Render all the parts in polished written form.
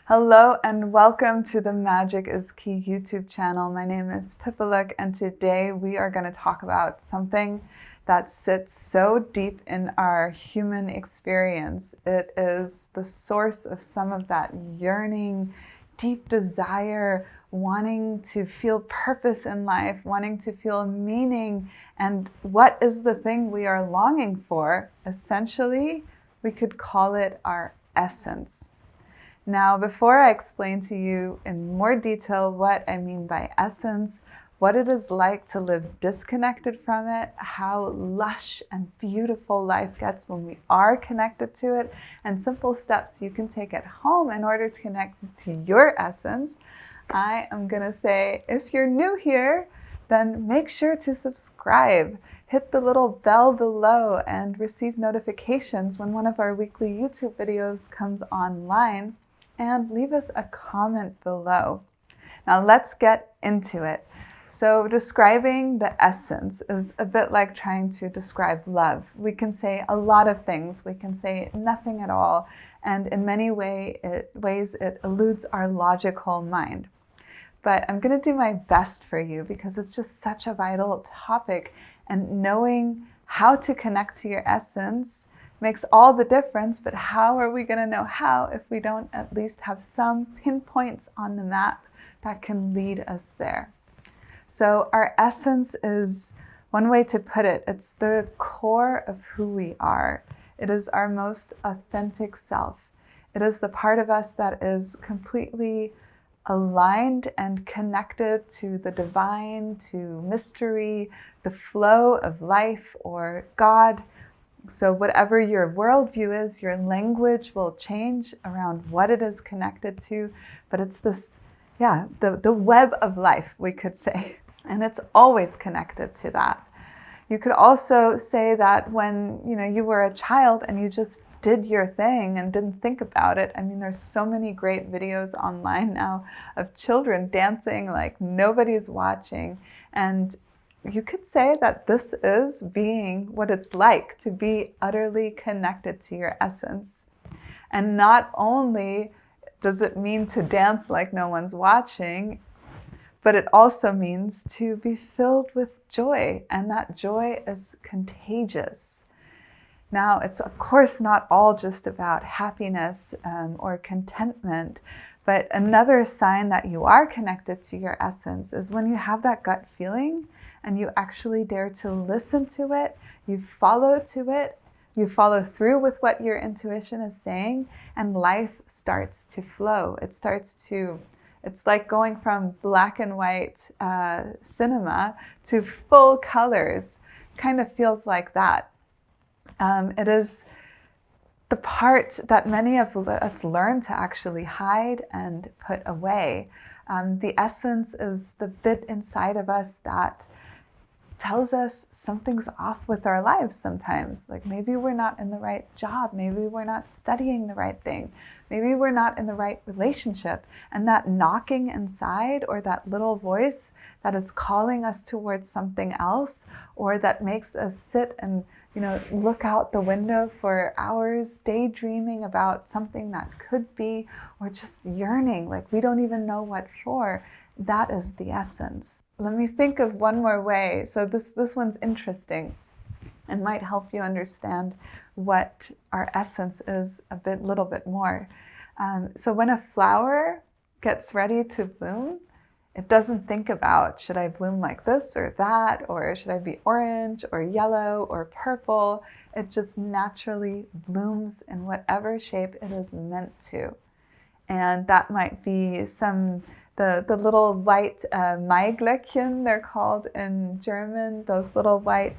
Hello and welcome to the Magic is Key YouTube channel. My name is Pipaluk and today we are going to talk about something that sits so deep in our human experience. It is the source of some of that yearning, deep desire, wanting to feel purpose in life, wanting to feel meaning. And what is the thing we are longing for? Essentially, we could call it our essence. Now, before I explain to you in more detail what I mean by essence, what it is like to live disconnected from it, how lush and beautiful life gets when we are connected to it, and simple steps you can take at home in order to connect to your essence, I am going to say, if you're new here, then make sure to subscribe. Hit the little bell below and receive notifications when one of our weekly YouTube videos comes online. And leave us a comment below. Now let's get into it. So describing the essence is a bit like trying to describe love. We can say a lot of things. We can say nothing at all. And in many ways it eludes our logical mind. But I'm going to do my best for you because it's just such a vital topic. And knowing how to connect to your essence makes all the difference, but how are we going to know how if we don't at least have some pinpoints on the map that can lead us there? So our essence is, one way to put it, it's the core of who we are. It is our most authentic self. It is the part of us that is completely aligned and connected to the divine, to mystery, the flow of life or God. So whatever your worldview is, your language will change around what it is connected to, but it's this, the web of life, we could say, and it's always connected to that. You could also say that when you were a child and you just did your thing and didn't think about it. I mean, there's so many great videos online now of children dancing like nobody's watching, and you could say that this is being what it's like to be utterly connected to your essence. And not only does it mean to dance like no one's watching, but it also means to be filled with joy, and that joy is contagious. Now, it's of course not all just about happiness or contentment, but another sign that you are connected to your essence is when you have that gut feeling and you actually dare to listen to it, you follow to it, you follow through with what your intuition is saying, and life starts to flow. It's like going from black and white cinema to full colors. Kind of feels like that. It is the part that many of us learn to actually hide and put away. The essence is the bit inside of us that tells us something's off with our lives sometimes. Like maybe we're not in the right job, maybe we're not studying the right thing, maybe we're not in the right relationship. And that knocking inside, or that little voice that is calling us towards something else, or that makes us sit and look out the window for hours, daydreaming about something that could be, or just yearning, like we don't even know what for. That is the essence. Let me think of one more way. So this one's interesting and might help you understand what our essence is a little bit more. So when a flower gets ready to bloom, it doesn't think about, should I bloom like this or that, or should I be orange or yellow or purple? It just naturally blooms in whatever shape it is meant to. And that might be the little white Maiglöckchen, they're called in German, those little white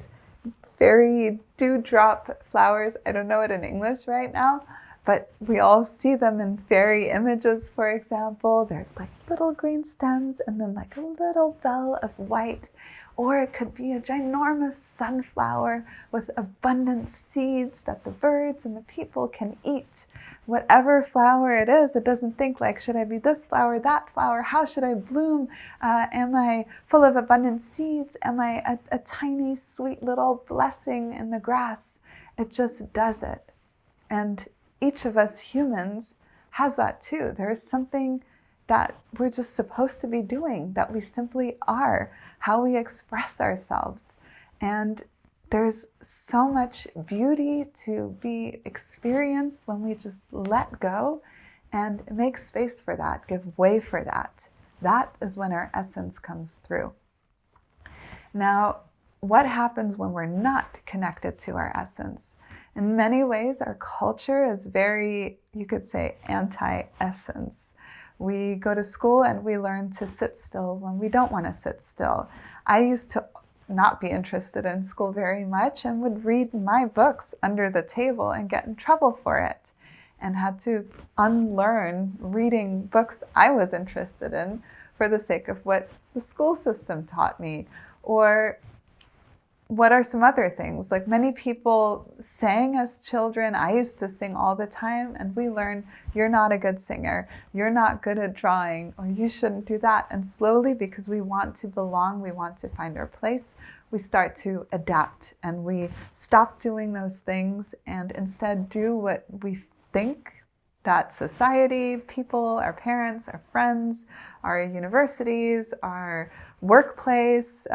fairy dewdrop flowers. I don't know it in English right now, but we all see them in fairy images, for example. They're like little green stems and then like a little bell of white. Or it could be a ginormous sunflower with abundant seeds that the birds and the people can eat. Whatever flower it is, it doesn't think like, should I be this flower, that flower? How should I bloom? Am I full of abundant seeds? Am I a tiny, sweet little blessing in the grass? It just does it. And each of us humans has that too. There is something that we're just supposed to be doing, that we simply are, how we express ourselves. And there's so much beauty to be experienced when we just let go and make space for that, give way for that. That is when our essence comes through. Now, what happens when we're not connected to our essence? In many ways, our culture is very, you could say, anti-essence. We go to school and we learn to sit still when we don't want to sit still. I used to not be interested in school very much and would read my books under the table and get in trouble for it, and had to unlearn reading books I was interested in for the sake of what the school system taught me. Or what are some other things? Like many people sang as children. I used to sing all the time, and we learn you're not a good singer, you're not good at drawing, or you shouldn't do that. And slowly, because we want to belong, we want to find our place, we start to adapt and we stop doing those things and instead do what we think that society, people, our parents, our friends, our universities, our workplace,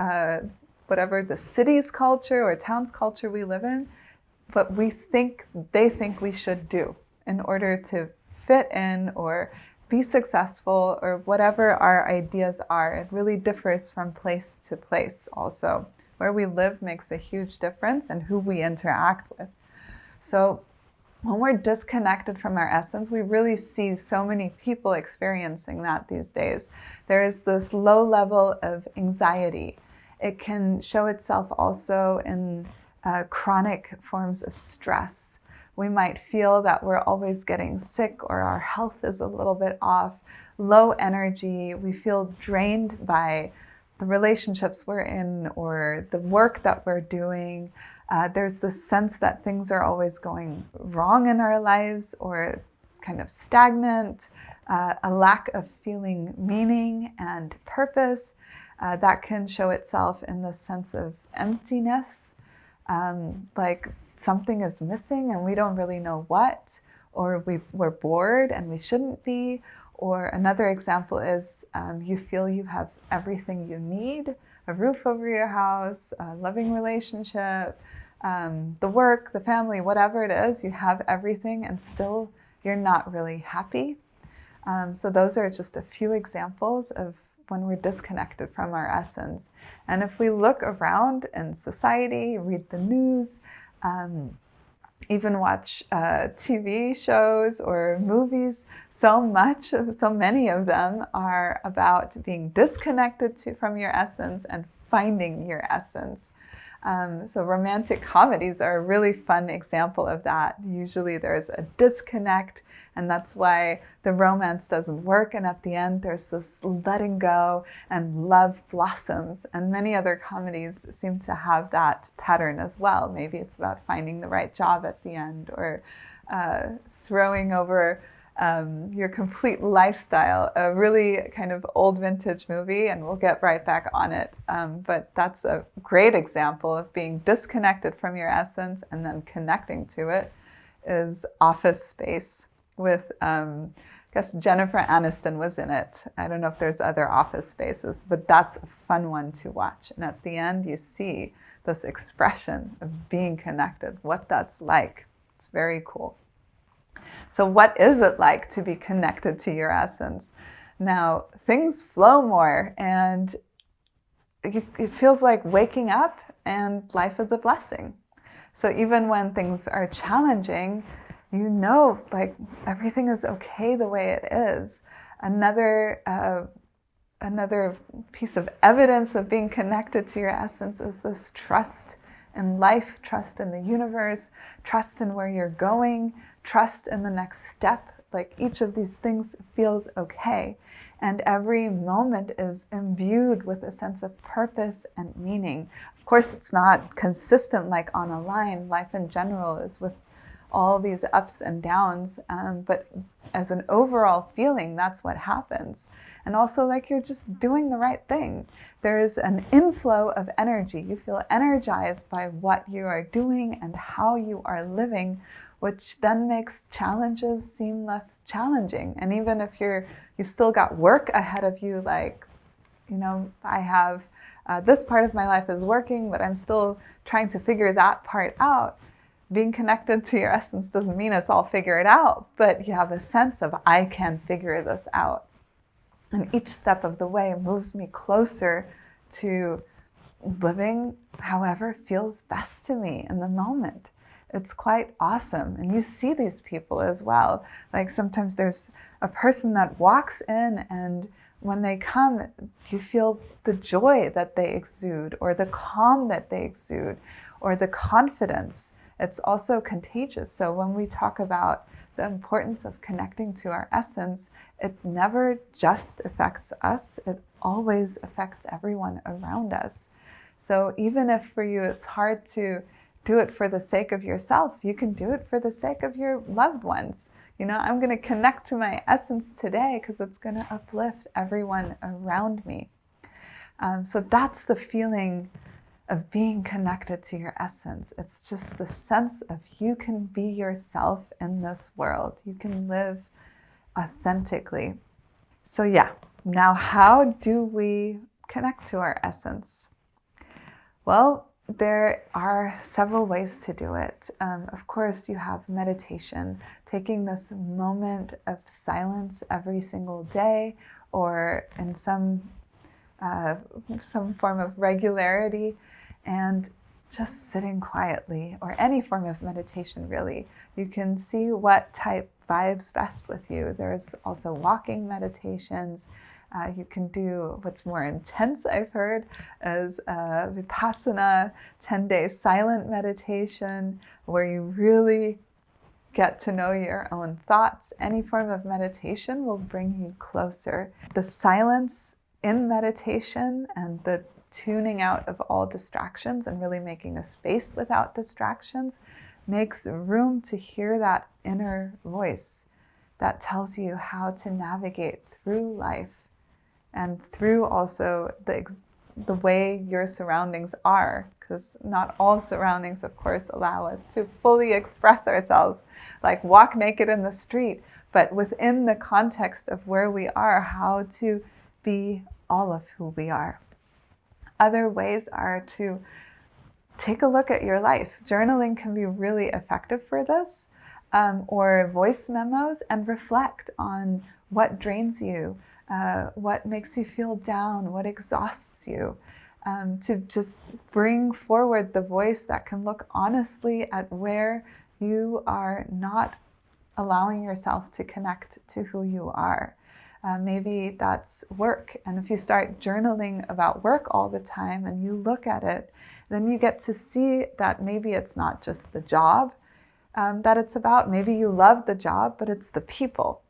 whatever the city's culture or town's culture we live in, but they think we should do in order to fit in or be successful or whatever our ideas are. It really differs from place to place also. Where we live makes a huge difference in who we interact with. So when we're disconnected from our essence, we really see so many people experiencing that these days. There is this low level of anxiety. It can show itself also in chronic forms of stress. We might feel that we're always getting sick or our health is a little bit off, low energy. We feel drained by the relationships we're in or the work that we're doing. There's this sense that things are always going wrong in our lives or kind of stagnant, a lack of feeling meaning and purpose. That can show itself in the sense of emptiness, like something is missing and we don't really know what, or we're bored and we shouldn't be. Or another example is you feel you have everything you need, a roof over your house, a loving relationship, the work, the family, whatever it is, you have everything and still you're not really happy. So those are just a few examples of when we're disconnected from our essence. And if we look around in society, read the news, even watch TV shows or movies, so many of them are about being disconnected from your essence and finding your essence. So romantic comedies are a really fun example of that. Usually there's a disconnect, and that's why the romance doesn't work. And at the end, there's this letting go and love blossoms. And many other comedies seem to have that pattern as well. Maybe it's about finding the right job at the end, or throwing over your complete lifestyle, a really kind of old vintage movie, and we'll get right back on it. But that's a great example of being disconnected from your essence and then connecting to it, is Office Space with, I guess Jennifer Aniston was in it. I don't know if there's other Office Spaces, but that's a fun one to watch. And at the end, you see this expression of being connected, what that's like. It's very cool. So what is it like to be connected to your essence? Now, things flow more, and it feels like waking up and life is a blessing. So even when things are challenging, you know, like everything is okay the way it is. Another piece of evidence of being connected to your essence is this trust in life, trust in the universe, trust in where you're going, trust in the next step. Like each of these things feels okay. And every moment is imbued with a sense of purpose and meaning. Of course, it's not consistent like on a line. Life in general is with all these ups and downs. But as an overall feeling, that's what happens. And also like you're just doing the right thing. There is an inflow of energy. You feel energized by what you are doing and how you are living, which then makes challenges seem less challenging. And even if you've still got work ahead of you, like, I have this part of my life is working, but I'm still trying to figure that part out. Being connected to your essence doesn't mean it's all figured out, but you have a sense of, I can figure this out. And each step of the way moves me closer to living however feels best to me in the moment. It's quite awesome. And you see these people as well. Like sometimes there's a person that walks in, and when they come, you feel the joy that they exude, or the calm that they exude, or the confidence. It's also contagious. So when we talk about the importance of connecting to our essence, it never just affects us. It always affects everyone around us. So even if for you it's hard to do it for the sake of yourself, you can do it for the sake of your loved ones. I'm going to connect to my essence today because it's going to uplift everyone around me. So that's the feeling of being connected to your essence. It's just the sense of you can be yourself in this world. You can live authentically. So now how do we connect to our essence? Well, there are several ways to do it. Of course, you have meditation, taking this moment of silence every single day, or in some form of regularity, and just sitting quietly, or any form of meditation really. You can see what type vibes best with you. There's also walking meditations. You can do what's more intense, I've heard, is Vipassana, 10-day silent meditation, where you really get to know your own thoughts. Any form of meditation will bring you closer. The silence in meditation and the tuning out of all distractions and really making a space without distractions makes room to hear that inner voice that tells you how to navigate through life, and through also the way your surroundings are, because not all surroundings, of course, allow us to fully express ourselves, like walk naked in the street, but within the context of where we are, how to be all of who we are. Other ways are to take a look at your life. Journaling can be really effective for this, or voice memos, and reflect on what drains you, what makes you feel down, what exhausts you, to just bring forward the voice that can look honestly at where you are not allowing yourself to connect to who you are. Maybe that's work. And if you start journaling about work all the time and you look at it, then you get to see that maybe it's not just the job that it's about. Maybe you love the job, but it's the people,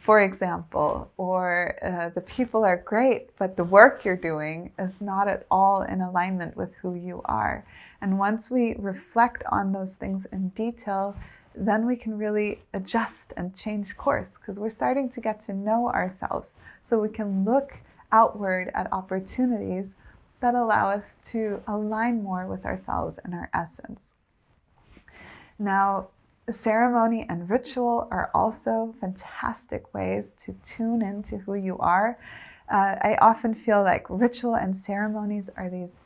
for example, or the people are great, but the work you're doing is not at all in alignment with who you are. And once we reflect on those things in detail, then we can really adjust and change course, because we're starting to get to know ourselves, so we can look outward at opportunities that allow us to align more with ourselves and our essence. Now, ceremony and ritual are also fantastic ways to tune into who you are. I often feel like ritual and ceremonies are these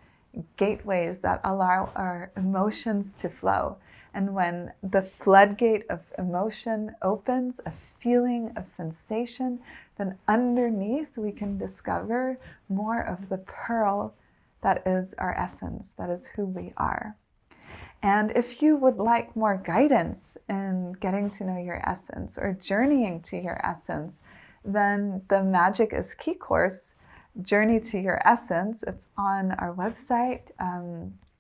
gateways that allow our emotions to flow. And when the floodgate of emotion opens, a feeling of sensation, then underneath we can discover more of the pearl that is our essence, that is who we are. And if you would like more guidance in getting to know your essence or journeying to your essence, then the Magic is Key course, Journey to Your Essence, it's on our website,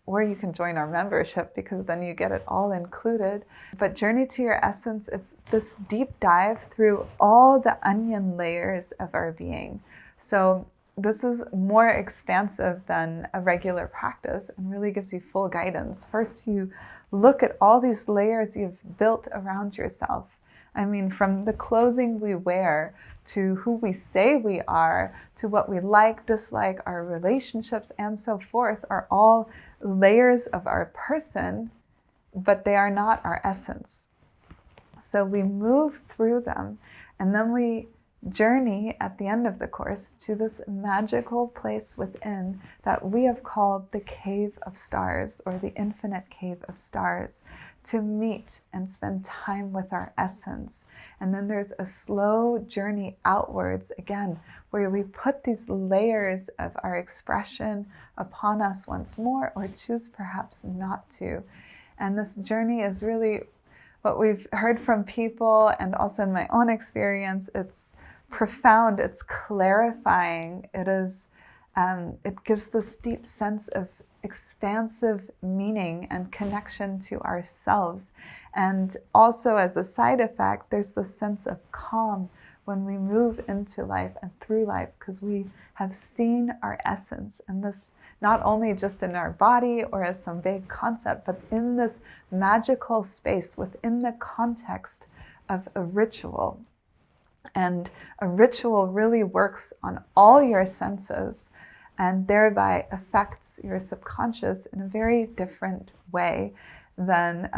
or you can join our membership, because then you get it all included. But Journey to Your Essence, it's this deep dive through all the onion layers of our being. So this is more expansive than a regular practice and really gives you full guidance. First, you look at all these layers you've built around yourself. I mean, from the clothing we wear, to who we say we are, to what we like, dislike, our relationships, and so forth, are all layers of our person but they are not our essence. So we move through them, and then we journey at the end of the course to this magical place within that we have called the Cave of Stars, or the Infinite Cave of Stars, to meet and spend time with our essence. And then there's a slow journey outwards again, where we put these layers of our expression upon us once more, or choose perhaps not to. And this journey is really what we've heard from people, and also in my own experience. It's profound, it's clarifying, it gives this deep sense of expansive meaning and connection to ourselves. And also, as a side effect, there's this sense of calm when we move into life and through life, because we have seen our essence, and this not only just in our body or as some vague concept, but in this magical space within the context of a ritual. And a ritual really works on all your senses, and thereby affects your subconscious in a very different way than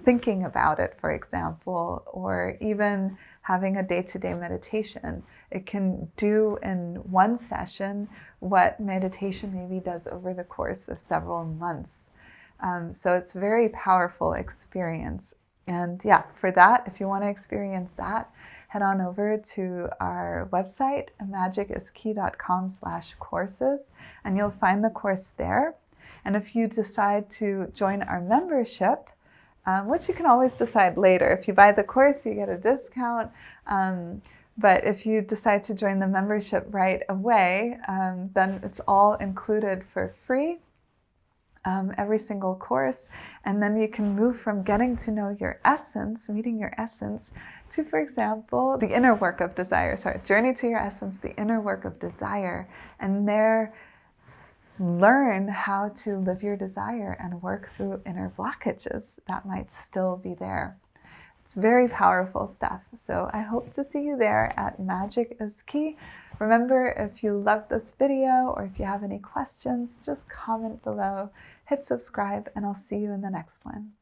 thinking about it, for example, or even having a day-to-day meditation. It can do in one session what meditation maybe does over the course of several months. So it's a very powerful experience. And yeah, for that, if you want to experience that, head on over to our website, magiciskey.com/courses, and you'll find the course there. And if you decide to join our membership, which you can always decide later. If you buy the course, you get a discount. But if you decide to join the membership right away, then it's all included for free, every single course. And then you can move from getting to know your essence, meeting your essence, to, for example, the inner work of desire. Sorry, journey to your essence, the inner work of desire. And there, learn how to live your desire and work through inner blockages that might still be there. It's very powerful stuff. So I hope to see you there at Magic is Key. Remember, if you loved this video or if you have any questions, just comment below, hit subscribe, and I'll see you in the next one.